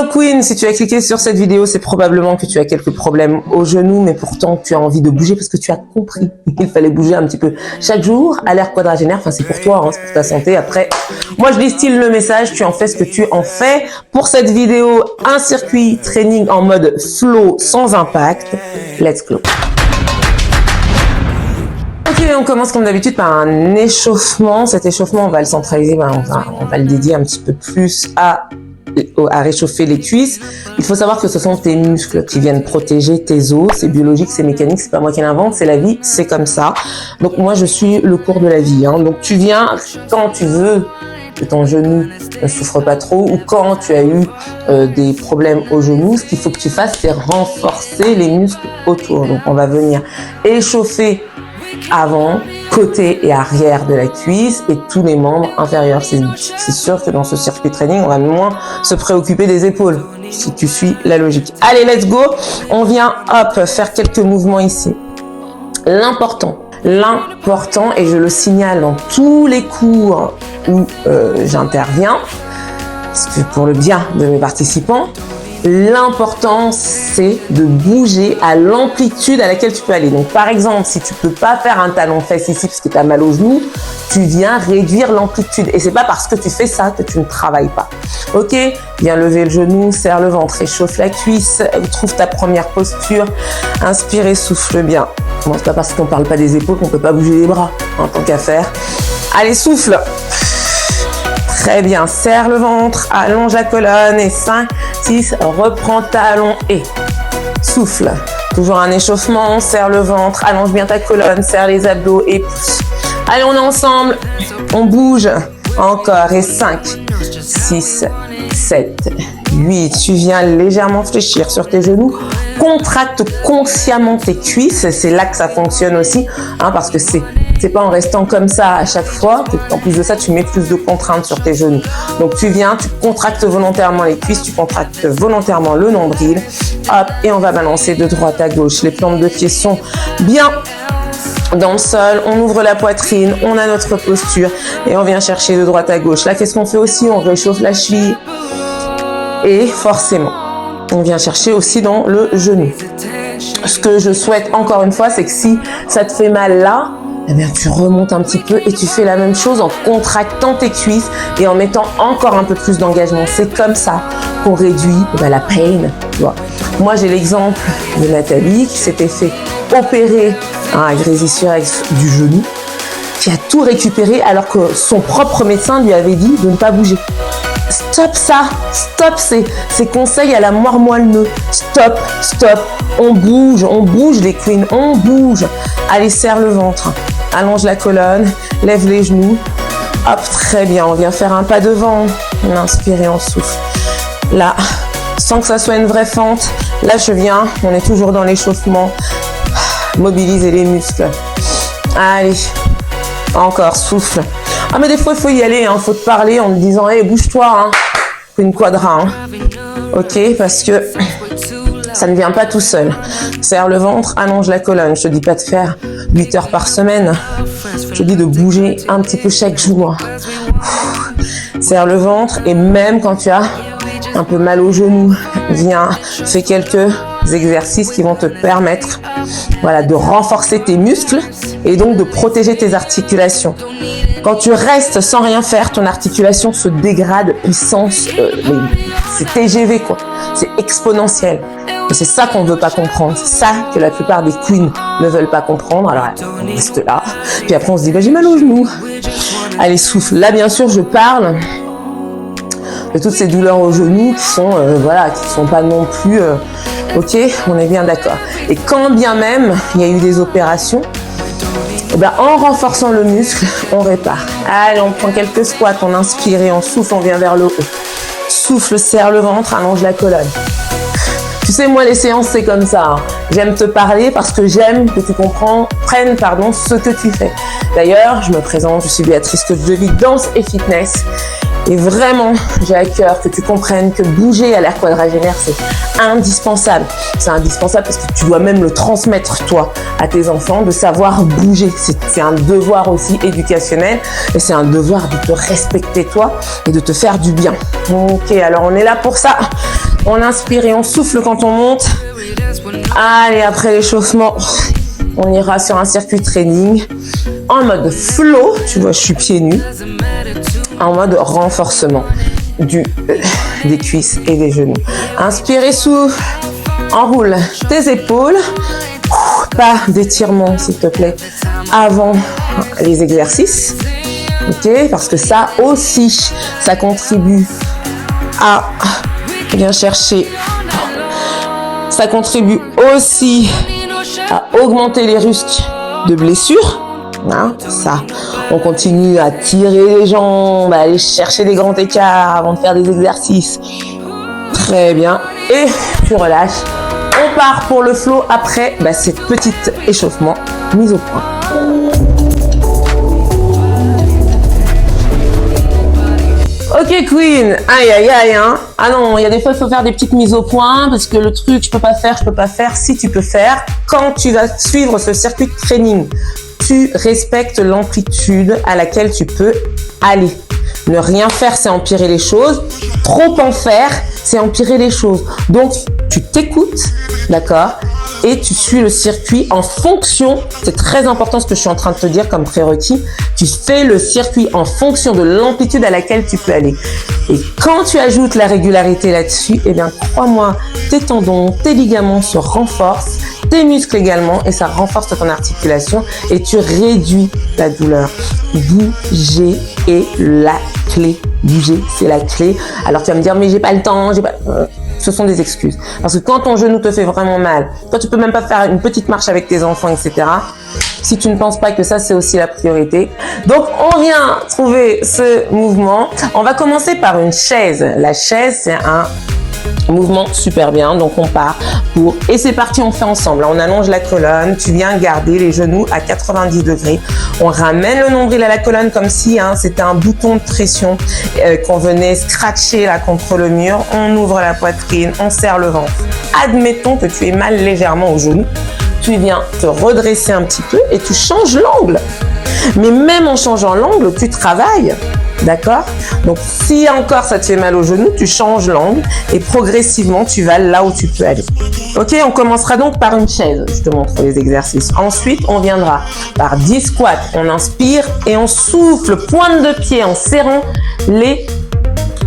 Queen, si tu as cliqué sur cette vidéo, c'est probablement que tu as quelques problèmes au genou, mais pourtant tu as envie de bouger parce que tu as compris qu'il fallait bouger un petit peu chaque jour à l'ère quadragénaire. Enfin, c'est pour toi, hein, c'est pour ta santé. Après, moi je distille le message, tu en fais ce que tu en fais. Pour cette vidéo, un circuit training en mode flow sans impact. Let's go. Ok, on commence comme d'habitude par un échauffement. Cet échauffement, on va le centraliser, on va le dédier un petit peu plus à réchauffer les cuisses. Il faut savoir que ce sont tes muscles qui viennent protéger tes os. C'est biologique, c'est mécanique, c'est pas moi qui l'invente, c'est la vie, c'est comme ça. Donc moi, je suis le cours de la vie. Hein. Donc tu viens quand tu veux que ton genou ne souffre pas trop ou quand tu as eu des problèmes au genou, ce qu'il faut que tu fasses, c'est renforcer les muscles autour. Donc on va venir échauffer avant, côté et arrière de la cuisse et tous les membres inférieurs. C'est sûr que dans ce circuit training, on va moins se préoccuper des épaules, si tu suis la logique. Allez, let's go. On vient, hop, faire quelques mouvements ici. L'important, et je le signale dans tous les cours où j'interviens, parce que pour le bien de mes participants, l'important, c'est de bouger à l'amplitude à laquelle tu peux aller. Donc, par exemple, si tu peux pas faire un talon-fesse ici parce que tu as mal au genou, tu viens réduire l'amplitude. Et c'est pas parce que tu fais ça que tu ne travailles pas. Ok? Viens lever le genou, serre le ventre, réchauffe la cuisse, trouve ta première posture. Inspire et souffle bien. Bon, c'est pas parce qu'on parle pas des épaules qu'on peut pas bouger les bras, en tant qu'à faire. Allez, souffle. Très bien, serre le ventre, allonge la colonne et 5, 6, reprends talon et souffle. Toujours un échauffement, serre le ventre, allonge bien ta colonne, serre les abdos et pousse. Allez, on est ensemble, on bouge. Encore et 5, 6, 7, 8. Tu viens légèrement fléchir sur tes genoux. Contracte consciemment tes cuisses, c'est là que ça fonctionne aussi, hein, parce que c'est pas en restant comme ça à chaque fois, en plus de ça, tu mets plus de contraintes sur tes genoux. Donc tu viens, tu contractes volontairement les cuisses, tu contractes volontairement le nombril, hop, et on va balancer de droite à gauche. Les plantes de pied sont bien dans le sol, on ouvre la poitrine, on a notre posture et on vient chercher de droite à gauche. Là, qu'est-ce qu'on fait aussi? On réchauffe la cheville et forcément, on vient chercher aussi dans le genou. Ce que je souhaite encore une fois, c'est que si ça te fait mal là, eh bien, tu remontes un petit peu et tu fais la même chose en contractant tes cuisses et en mettant encore un peu plus d'engagement. C'est comme ça qu'on réduit la pain. Tu vois. Moi, j'ai l'exemple de Nathalie qui s'était fait opérer un grésissurex du genou, qui a tout récupéré alors que son propre médecin lui avait dit de ne pas bouger. Stop ça, stop ces conseils à la moelle-neu. Stop, on bouge les queens, on bouge. Allez, serre le ventre, allonge la colonne, lève les genoux. Hop, très bien, on vient faire un pas devant. On inspire et on souffle. Là, sans que ça soit une vraie fente, là je viens, on est toujours dans l'échauffement. Mobiliser les muscles. Allez, encore, souffle. Ah mais des fois il faut y aller, hein. Faut te parler en te disant hey, bouge-toi, hein. Une quadra, hein. Ok, parce que ça ne vient pas tout seul. Serre le ventre, allonge la colonne. Je te dis pas de faire 8 heures par semaine. Je te dis de bouger un petit peu chaque jour. Serre le ventre et même quand tu as un peu mal au genou, viens, fais quelques exercices qui vont te permettre de renforcer tes muscles et donc de protéger tes articulations. Quand tu restes sans rien faire, ton articulation se dégrade puissance, c'est TGV quoi, c'est exponentiel. Et c'est ça qu'on ne veut pas comprendre, c'est ça que la plupart des queens ne veulent pas comprendre. Alors on reste là, puis après on se dit j'ai mal au genou. Allez, souffle. Là bien sûr je parle de toutes ces douleurs au genou qui sont qui sont pas non plus ok, on est bien d'accord. Et quand bien même il y a eu des opérations, en renforçant le muscle, on répare. Allez, on prend quelques squats, on inspire et on souffle, on vient vers le haut. Souffle, serre le ventre, allonge la colonne. Tu sais, moi, les séances, c'est comme ça. Hein. J'aime te parler parce que j'aime que tu prennes ce que tu fais. D'ailleurs, je me présente, je suis Béatrice, coach de vie, danse et fitness. Et vraiment, j'ai à cœur que tu comprennes que bouger à l'ère quadragénaire, c'est indispensable. C'est indispensable parce que tu dois même le transmettre, toi, à tes enfants, de savoir bouger. C'est un devoir aussi éducationnel et c'est un devoir de te respecter, toi, et de te faire du bien. Ok, alors on est là pour ça. On inspire et on souffle quand on monte. Allez, après l'échauffement, on ira sur un circuit training en mode flow. Tu vois, je suis pieds nus. En mode renforcement des cuisses et des genoux. Inspire et souffle. Enroule tes épaules. Pas d'étirement, s'il te plaît, avant les exercices. Ok, parce que ça aussi, ça contribue à bien chercher. Ça contribue aussi à augmenter les risques de blessures. Hein, ça, on continue à tirer les jambes, à aller chercher des grands écarts avant de faire des exercices. Très bien. Et tu relâches. On part pour le flow après cette petite échauffement mise au point. Ok Queen, aïe aïe aïe hein. Ah non, il y a des fois il faut faire des petites mises au point parce que le truc je peux pas faire, si tu peux faire. Quand tu vas suivre ce circuit de training, tu respectes l'amplitude à laquelle tu peux aller. Ne rien faire, c'est empirer les choses. Trop en faire, c'est empirer les choses. Donc, tu t'écoutes, d'accord, et tu suis le circuit en fonction, c'est très important ce que je suis en train de te dire comme prérequis, tu fais le circuit en fonction de l'amplitude à laquelle tu peux aller. Et quand tu ajoutes la régularité là-dessus, eh bien, crois-moi, tes tendons, tes ligaments se renforcent, tes muscles également, et ça renforce ton articulation et tu réduis la douleur. Bouger est la clé. Bouger, c'est la clé. Alors tu vas me dire, mais j'ai pas le temps, ce sont des excuses. Parce que quand ton genou te fait vraiment mal, quand tu peux même pas faire une petite marche avec tes enfants, etc., si tu ne penses pas que ça, c'est aussi la priorité. Donc, on vient trouver ce mouvement. On va commencer par une chaise. La chaise, c'est un mouvement super bien, donc on part et c'est parti, on fait ensemble. On allonge la colonne, tu viens garder les genoux à 90 degrés. On ramène le nombril à la colonne comme si c'était un bouton de pression qu'on venait scratcher là contre le mur. On ouvre la poitrine, on serre le ventre. Admettons que tu aies mal légèrement au genou. Tu viens te redresser un petit peu et tu changes l'angle. Mais même en changeant l'angle, tu travailles. D'accord? Donc, si encore ça te fait mal au genou, tu changes l'angle et progressivement, tu vas là où tu peux aller. Ok, on commencera donc par une chaise. Je te montre les exercices. Ensuite, on viendra par 10 squats. On inspire et on souffle pointe de pied en serrant les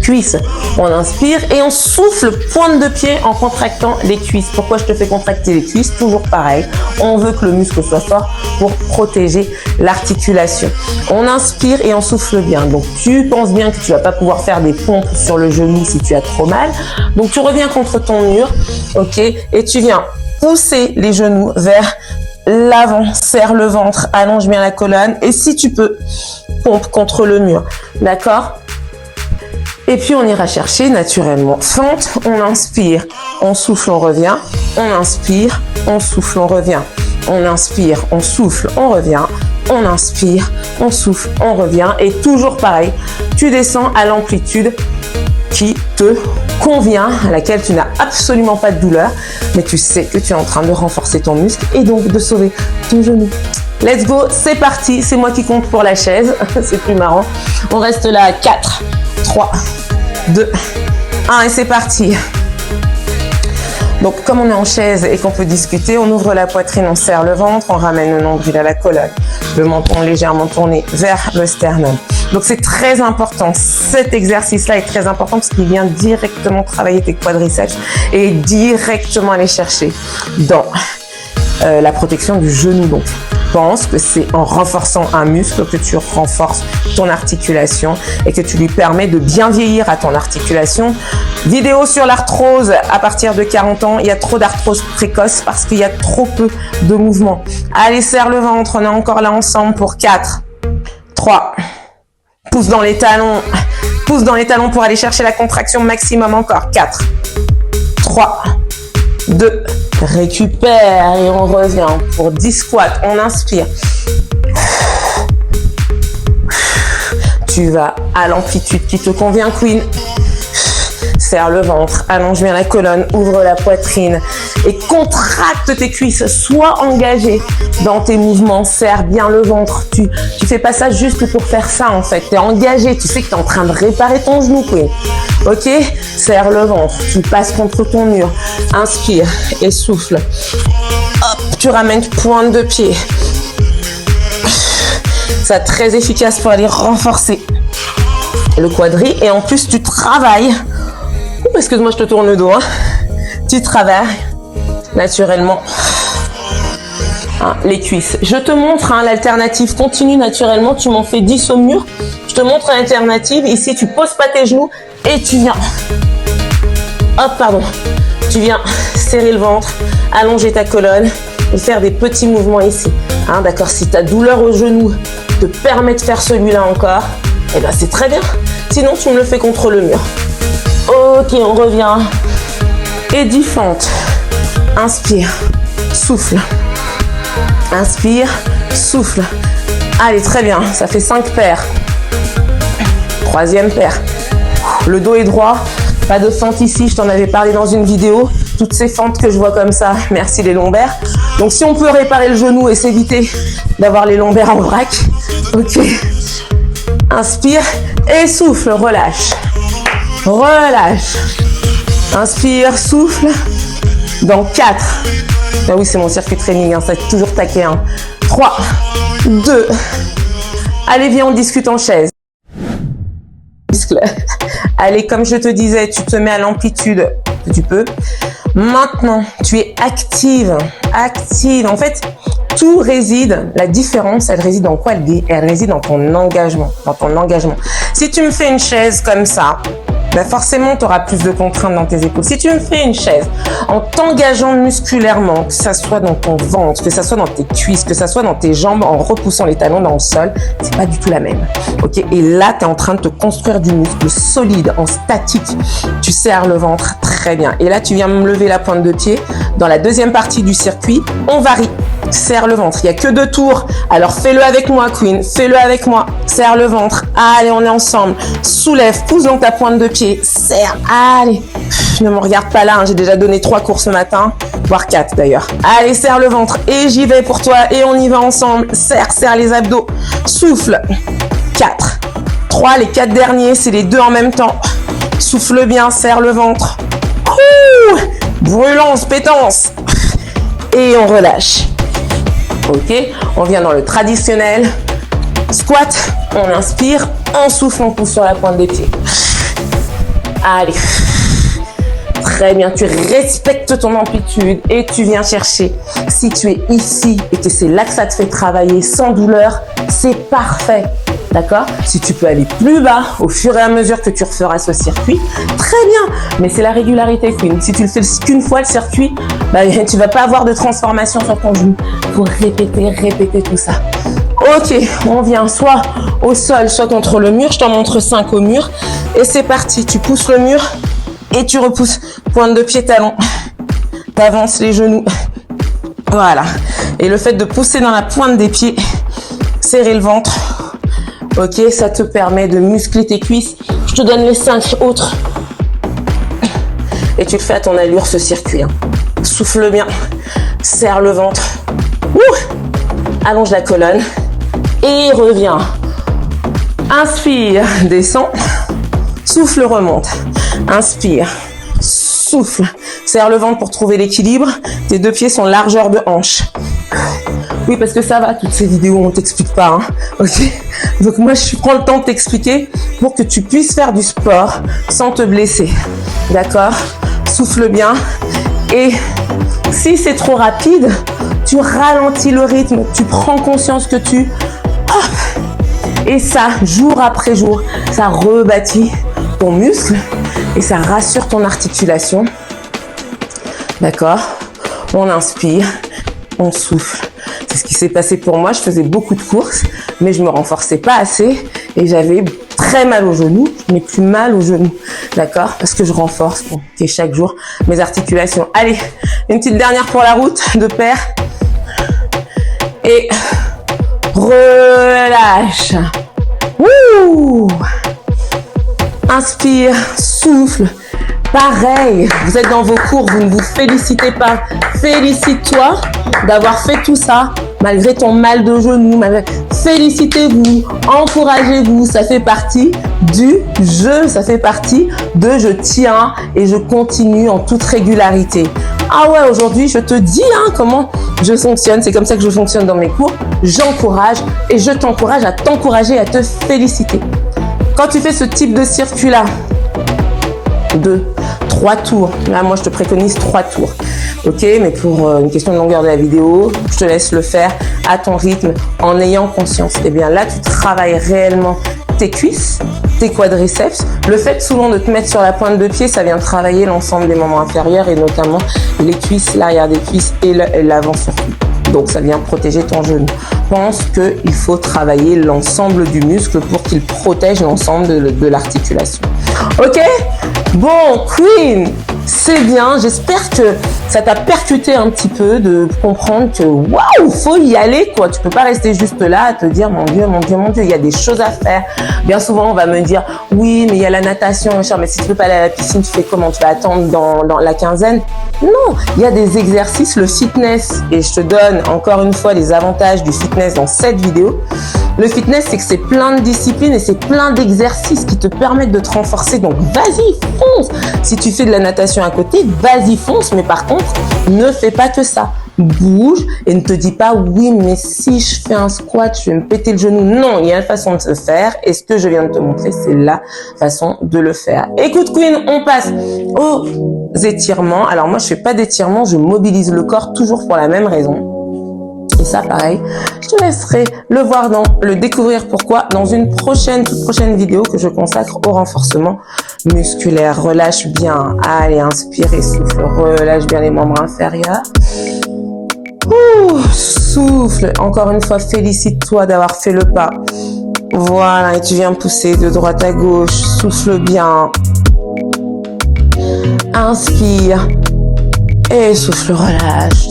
cuisses. On inspire et on souffle pointe de pied en contractant les cuisses. Pourquoi je te fais contracter les cuisses? Toujours pareil. On veut que le muscle soit fort pour protéger l'articulation. On inspire et on souffle bien. Donc, tu penses bien que tu vas pas pouvoir faire des pompes sur le genou si tu as trop mal. Donc, tu reviens contre ton mur, ok, et tu viens pousser les genoux vers l'avant, serre le ventre, allonge bien la colonne et si tu peux, pompe contre le mur. D'accord? Et puis, on ira chercher naturellement. Fente, on inspire, on souffle, on revient. On inspire, on souffle, on revient. On inspire, on souffle, on revient. On inspire, on souffle, on revient. Et toujours pareil, tu descends à l'amplitude qui te convient, à laquelle tu n'as absolument pas de douleur, mais tu sais que tu es en train de renforcer ton muscle et donc de sauver ton genou. Let's go, c'est parti. C'est moi qui compte pour la chaise. C'est plus marrant. On reste là, 4, 3, 2, 1 et c'est parti. Donc, comme on est en chaise et qu'on peut discuter, on ouvre la poitrine, on serre le ventre, on ramène le nombril à la colonne, le menton légèrement tourné vers le sternum. Donc, c'est très important. Cet exercice-là est très important parce qu'il vient directement travailler tes quadriceps et directement aller chercher dans la protection du genou. Donc, pense que c'est en renforçant un muscle que tu renforces ton articulation et que tu lui permets de bien vieillir à ton articulation. Vidéo sur l'arthrose à partir de 40 ans. Il y a trop d'arthrose précoce parce qu'il y a trop peu de mouvement. Allez, serre le ventre. On est encore là ensemble pour 4, 3, pousse dans les talons. Pousse dans les talons pour aller chercher la contraction maximum encore. 4, 3, 2, récupère et on revient pour 10 squats. On inspire. Tu vas à l'amplitude qui te convient, Queen. serre le ventre, allonge bien la colonne, ouvre la poitrine et contracte tes cuisses. Sois engagé dans tes mouvements, serre bien le ventre. Tu fais pas ça juste pour faire ça en fait. Tu es engagé, tu sais que tu es en train de réparer ton genou, Queen. Ok, serre le ventre, tu passes contre ton mur. Inspire et souffle. Hop, tu ramènes pointe de pied. C'est très efficace pour aller renforcer le quadri. Et en plus, tu travailles. Excuse-moi, je te tourne le dos. Hein. Tu travailles naturellement les cuisses. Je te montre l'alternative. Continue naturellement. Tu m'en fais 10 au mur. Je te montre l'alternative. Ici, tu poses pas tes genoux et tu viens. Hop, pardon. Tu viens serrer le ventre, allonger ta colonne et faire des petits mouvements ici. D'accord, si ta douleur au genou te permet de faire celui-là encore, eh ben c'est très bien. Sinon, tu me le fais contre le mur. Ok, on revient. Et 10 fentes. Inspire, souffle. Inspire, souffle. Allez, très bien. Ça fait 5 paires. 3e paire. Le dos est droit. Pas de fente ici. Je t'en avais parlé dans une vidéo. Toutes ces fentes que je vois comme ça, merci les lombaires. Donc, si on peut réparer le genou et s'éviter d'avoir les lombaires en vrac. Ok. Inspire et souffle. Relâche. Relâche. Inspire, souffle. Dans 4. Ah oui, c'est mon circuit training, ça est toujours taqué. 3, 2. Allez, viens, on discute en chaise. Allez, comme je te disais, tu te mets à l'amplitude que tu peux. Maintenant, tu es active. Active. En fait, tout réside, la différence, elle réside dans quoi? Elle réside dans ton engagement. Si tu me fais une chaise comme ça, ben forcément, tu auras plus de contraintes dans tes épaules. Si tu me fais une chaise en t'engageant musculairement, que ça soit dans ton ventre, que ça soit dans tes cuisses, que ça soit dans tes jambes, en repoussant les talons dans le sol, c'est pas du tout la même. Ok? Et là, tu es en train de te construire du muscle solide, en statique. Tu serres le ventre très bien. Et là, tu viens me lever la pointe de pied. Dans la deuxième partie du circuit, on varie. Serre le ventre. Il n'y a que 2 tours. Alors, fais-le avec moi, Queen. Fais-le avec moi. Serre le ventre. Allez, on est ensemble. Soulève. Pousse donc ta pointe de pied. Serre. Allez. Ne me regarde pas là. J'ai déjà donné 3 cours ce matin. Voire 4 d'ailleurs. Allez, serre le ventre. Et j'y vais pour toi. Et on y va ensemble. Serre. Serre les abdos. Souffle. 4. 3. Les 4 derniers, c'est les 2 en même temps. Souffle bien. Serre le ventre. Brûlance, pétence. Et on relâche. Ok, on vient dans le traditionnel. Squat, on inspire, on souffle, on pousse sur la pointe des pieds. Allez. Très bien, tu respectes ton amplitude et tu viens chercher. Si tu es ici et que c'est là que ça te fait travailler sans douleur, c'est parfait. D'accord? Si tu peux aller plus bas au fur et à mesure que tu referas ce circuit, très bien. Mais c'est la régularité, Queen. Si tu le fais qu'une fois le circuit, bah, tu vas pas avoir de transformation sur ton genou. Il faut répéter tout ça. Ok, on vient soit au sol, soit contre le mur. Je t'en montre 5 au mur. Et c'est parti. Tu pousses le mur et tu repousses. Pointe de pied, talon. Tu avances les genoux. Voilà. Et le fait de pousser dans la pointe des pieds, serrer le ventre. Ok, ça te permet de muscler tes cuisses. Je te donne les 5 autres. Et tu le fais à ton allure, ce circuit. Souffle bien. Serre le ventre. Allonge la colonne. Et reviens. Inspire, descends. Souffle, remonte. Inspire. Souffle. Serre le ventre pour trouver l'équilibre. Tes 2 pieds sont largeur de hanche. Oui, parce que ça va, toutes ces vidéos, on t'explique pas. Ok? Donc moi, je prends le temps de t'expliquer pour que tu puisses faire du sport sans te blesser. D'accord? Souffle bien. Et si c'est trop rapide, tu ralentis le rythme. Tu prends conscience que tu... Et ça, jour après jour, ça rebâtit ton muscle et ça rassure ton articulation. D'accord? On inspire, on souffle. C'est ce qui s'est passé pour moi. Je faisais beaucoup de courses, mais je me renforçais pas assez et j'avais très mal aux genoux. Je n'ai plus mal aux genoux, d'accord? Parce que je renforce chaque jour mes articulations. Allez, une petite dernière pour la route, 2 paires. Et relâche. Wouh! Inspire, souffle. Pareil, vous êtes dans vos cours, vous ne vous félicitez pas. Félicite-toi d'avoir fait tout ça malgré ton mal de genou. Félicitez-vous, encouragez-vous, ça fait partie du jeu, ça fait partie de je tiens et je continue en toute régularité. Ah ouais, aujourd'hui, je te dis comment je fonctionne, c'est comme ça que je fonctionne dans mes cours. J'encourage et je t'encourage à t'encourager, à te féliciter. Quand tu fais ce type de circuit-là, 3 tours. Là, moi, je te préconise 3 tours. Ok, mais pour une question de longueur de la vidéo, je te laisse le faire à ton rythme en ayant conscience. Et bien là, tu travailles réellement tes cuisses, tes quadriceps. Le fait souvent de te mettre sur la pointe de pied, ça vient travailler l'ensemble des membres inférieurs et notamment les cuisses, l'arrière des cuisses et l'avant surtout. Donc, ça vient protéger ton genou. Pense qu'il faut travailler l'ensemble du muscle pour qu'il protège l'ensemble de l'articulation. Ok? Bon, Queen, c'est bien. J'espère que ça t'a percuté un petit peu de comprendre que waouh, faut y aller, quoi. Tu peux pas rester juste là à te dire mon Dieu, il y a des choses à faire. Bien souvent, on va me dire oui, mais il y a la natation, mais si tu peux pas aller à la piscine, tu fais comment? Tu vas attendre dans la quinzaine? Non, il y a des exercices, le fitness, et je te donne encore une fois les avantages du fitness dans cette vidéo. Le fitness, c'est que c'est plein de disciplines et c'est plein d'exercices qui te permettent de te renforcer. Donc, vas-y, fonce. Si tu fais de la natation à côté, vas-y, fonce. Mais par contre, ne fais pas que ça. Bouge et ne te dis pas oui, mais si je fais un squat, je vais me péter le genou. Non, il y a une façon de se faire. Et ce que je viens de te montrer, c'est la façon de le faire. Écoute, Queen, on passe aux étirements. Alors, moi, je fais pas d'étirements. Je mobilise le corps toujours pour la même raison. Et ça, pareil, je te laisserai le découvrir pourquoi dans une toute prochaine vidéo que je consacre au renforcement musculaire. Relâche bien. Allez, inspire et souffle. Relâche bien les membres inférieurs. Ouh, souffle. Encore une fois, félicite-toi d'avoir fait le pas. Voilà, et tu viens pousser de droite à gauche. Souffle bien. Inspire. Et souffle, relâche.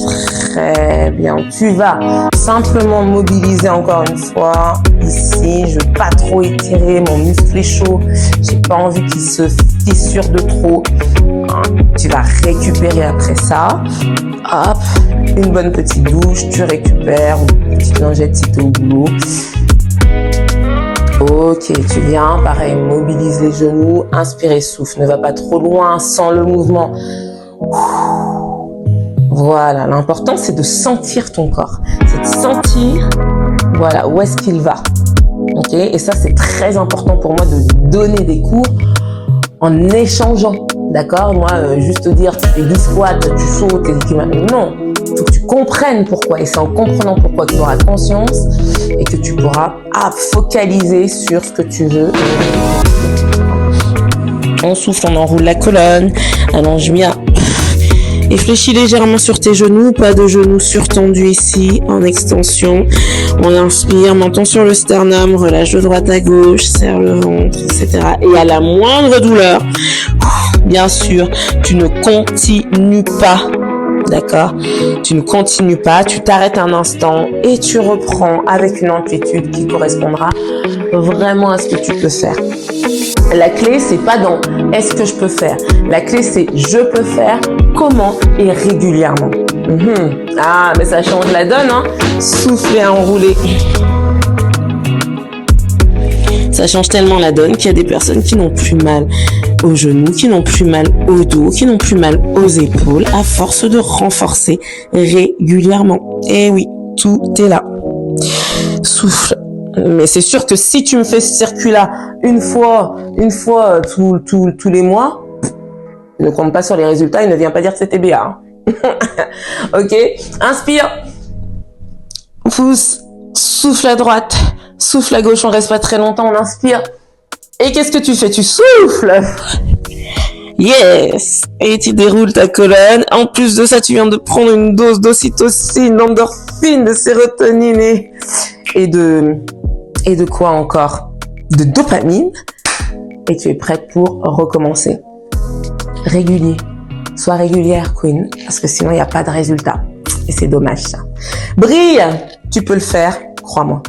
Très bien. Tu vas simplement mobiliser encore une fois. Ici, je veux pas trop étirer. Mon muscle est chaud. J'ai pas envie qu'il se fissure de trop. Tu vas récupérer après ça. Hop. Une bonne petite douche. Tu récupères. Une petite lingette si t'es au boulot. Ok, tu viens. Pareil, mobilise les genoux. Inspire et souffle. Ne va pas trop loin. Sens le mouvement. Voilà, l'important c'est de sentir ton corps, c'est de sentir voilà où est-ce qu'il va. Ok, et ça c'est très important pour moi de donner des cours en échangeant. D'accord, moi juste te dire tu fais 10 squats, tu sautes, non, il faut que tu comprennes pourquoi et c'est en comprenant pourquoi que tu auras conscience et que tu pourras focaliser sur ce que tu veux. On souffle, on enroule la colonne, allonge bien. Et fléchis légèrement sur tes genoux, pas de genoux surtendus ici, en extension. On inspire, menton sur le sternum, relâche de droite à gauche, serre le ventre, etc. Et à la moindre douleur, bien sûr, tu ne continues pas. D'accord? Tu ne continues pas, tu t'arrêtes un instant et tu reprends avec une amplitude qui correspondra vraiment à ce que tu peux faire. La clé, c'est pas dans est-ce que je peux faire. La clé, c'est je peux faire, comment et régulièrement. Ah, mais ça change la donne, hein. Souffler à enrouler. Ça change tellement la donne qu'il y a des personnes qui n'ont plus mal aux genoux, qui n'ont plus mal au dos, qui n'ont plus mal aux épaules, à force de renforcer régulièrement. Et oui, tout est là. Souffle. Mais c'est sûr que si tu me fais ce circuit-là une fois tous les mois, ne compte pas sur les résultats et ne viens pas dire que c'était BA. Ok, inspire, pousse, souffle à droite, souffle à gauche, on reste pas très longtemps, on inspire. Et qu'est-ce que tu fais? Tu souffles. Yes! Et tu déroules ta colonne. En plus de ça, tu viens de prendre une dose d'ocytocine, d'endorphine, de sérotonine et de quoi encore? De dopamine. Et tu es prête pour recommencer. Régulier. Sois régulière, Queen. Parce que sinon, il n'y a pas de résultat. Et c'est dommage, ça. Brille! Tu peux le faire. Crois-moi.